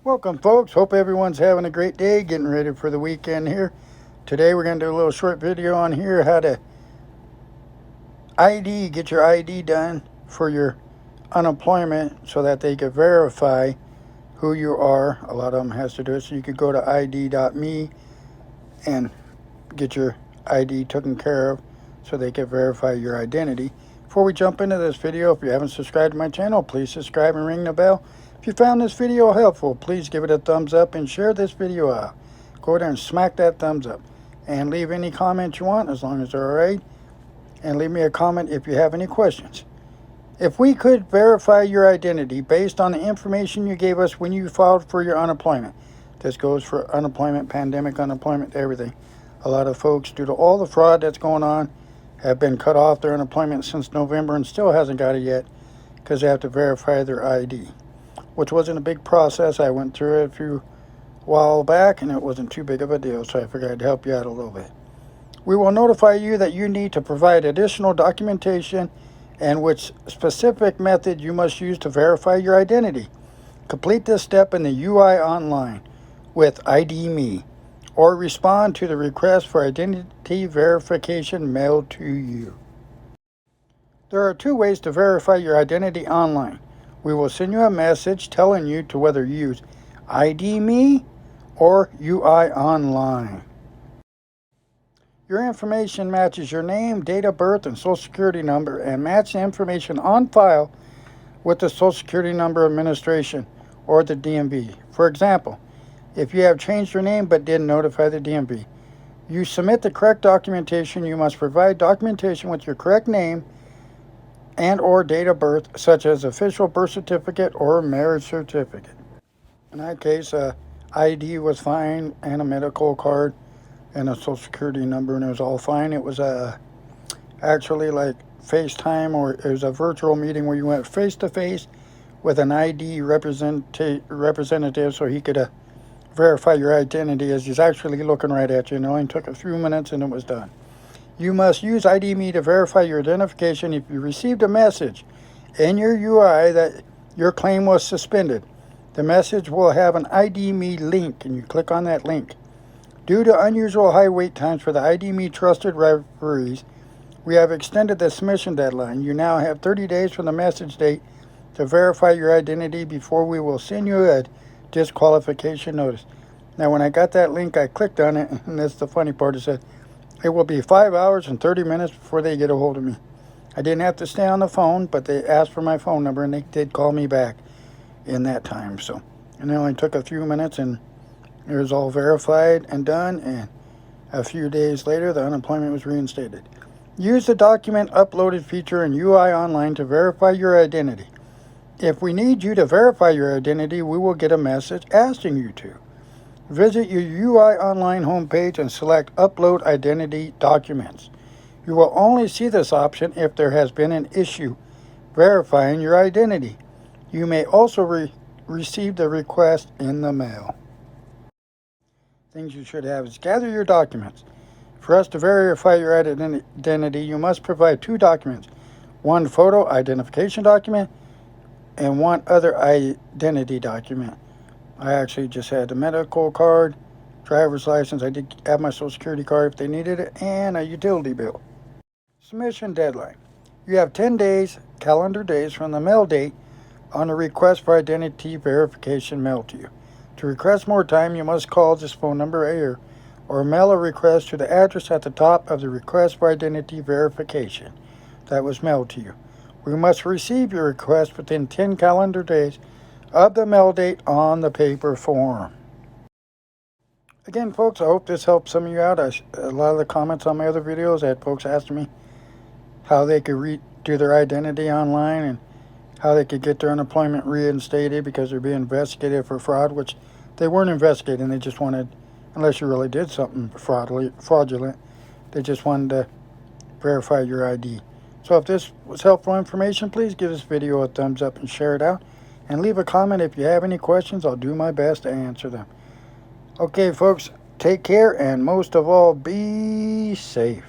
Welcome, folks. Hope everyone's having a great day, getting ready for the weekend here. Today we're going to do a little short video on here, how to get your ID done for your unemployment so that they can verify who you are. A lot of them has to do it, so you could go to id.me and get your ID taken care of so they can verify your identity. Before we jump into this video, if you haven't subscribed to my channel, please subscribe and ring the bell. If you found this video helpful, please give it a thumbs up and share this video out. Go there and smack that thumbs up. And leave any comments you want, as long as they're alright. And leave me a comment if you have any questions. If we could verify your identity based on the information you gave us when you filed for your unemployment. This goes for unemployment, pandemic unemployment, everything. A lot of folks, due to all the fraud that's going on, have been cut off their unemployment since November and still hasn't got it yet because they have to verify their ID, which wasn't a big process. I went through it a few while back and it wasn't too big of a deal, so I figured I'd help you out a little bit. We will notify you that you need to provide additional documentation and which specific method you must use to verify your identity. Complete this step in the UI online with ID Me, or respond to the request for identity verification mailed to you. There are two ways to verify your identity online. We will send you a message telling you to whether use ID Me or UI online. Your information matches your name, date of birth, and social security number, and match the information on file with the Social Security Number Administration or the DMV. For example, if you have changed your name but didn't notify the DMV, you submit the correct documentation. You must provide documentation with your correct name and or date of birth, such as official birth certificate or marriage certificate. In that case, ID was fine, and a medical card and a social security number, and it was all fine. It was actually like FaceTime, or it was a virtual meeting where you went face to face with an ID representative so he could verify your identity as he's actually looking right at you. And it only took a few minutes and it was done. You must use ID Me to verify your identification. If you received a message in your UI that your claim was suspended, the message will have an ID Me link, and you click on that link. Due to unusual high wait times for the ID Me trusted referees, we have extended the submission deadline. You now have 30 days from the message date to verify your identity before we will send you a disqualification notice. Now, when I got that link, I clicked on it, and that's the funny part. It said it will be 5 hours and 30 minutes before they get a hold of me. I didn't have to stay on the phone, but they asked for my phone number, and they did call me back in that time. So, and it only took a few minutes, and it was all verified and done, and a few days later, the unemployment was reinstated. Use the document uploaded feature in UI online to verify your identity. If we need you to verify your identity, we will get a message asking you to. Visit your UI online homepage and select Upload Identity Documents. You will only see this option if there has been an issue verifying your identity. You may also receive the request in the mail. Things you should have is gather your documents. For us to verify your identity, you must provide two documents. One photo identification document and one other identity document. I actually just had the medical card, driver's license. I did have my social security card if they needed it, and a utility bill. Submission deadline. You have 10 days, calendar days, from the mail date on the request for identity verification mailed to you. To request more time, you must call this phone number here or mail a request to the address at the top of the request for identity verification that was mailed to you. We must receive your request within 10 calendar days of the mail date on the paper form. Again, folks, I hope this helps some of you out. A lot of the comments on my other videos, I had folks asking me how they could do their identity online and how they could get their unemployment reinstated because they're being investigated for fraud, which they weren't investigating. They just wanted, unless you really did something fraudulent, they just wanted to verify your ID. So if this was helpful information, please give this video a thumbs up and share it out. And leave a comment if you have any questions. I'll do my best to answer them. Okay, folks, take care, and most of all, be safe.